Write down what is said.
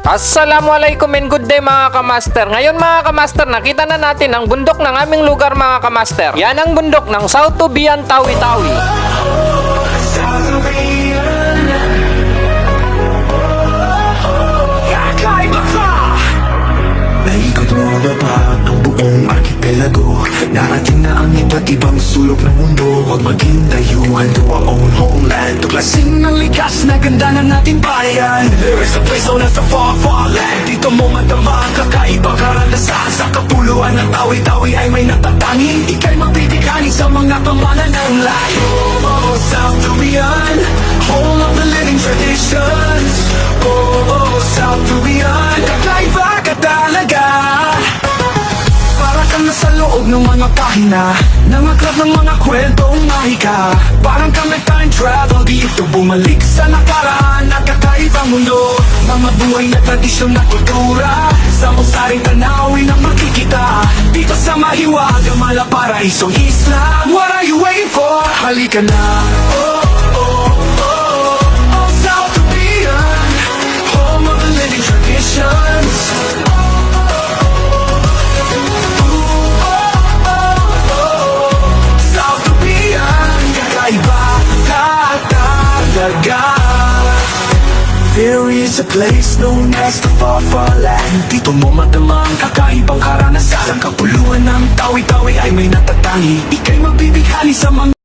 Assalamualaikum and good day mga kamaster. Ngayon mga kamaster, nakita na natin ang bundok ng aming lugar mga kamaster. Yan ang bundok ng South Tubian, Tawi-Tawi. Naikot mo na ba ang buong archipelago? Narating na ang iba't ibang sulok ng mundo. Huwag maging dayuhan to our own homeland. Tuklasin ng likas na ganda ng ating bayan. There is a place known as the far, far land. Dito mo madama ang kakaibang karanasan. Sa kapuluan ng Tawi-Tawi ay may natatangi. Ika'y mabibighani sa mga pamanan ng layo. Oh, South Tubian, home of the living traditions. Oh, South Tubian, kakaiba ka talaga. Para kang nasa loob ng mga pahina ng aklat ng mga kwentong mahika. Parang kang time travel dito, bumalik sa nakaraan at kakaibang mundo. Mga buhay na tradisyon na kultura, sa musaring tanawin ang makikita. Dito sa Mahiwaga, Malaparaiso Isla. What are you waiting for? Halika na. Oh, oh, oh, oh, South Tubian, home of the living traditions. There is a place known as the far, far land. Dito mo madama ang kakaibang karanasan. Sa kapuluan ng Tawi-Tawi ay may natatangi. Ika'y mabibighani sa mga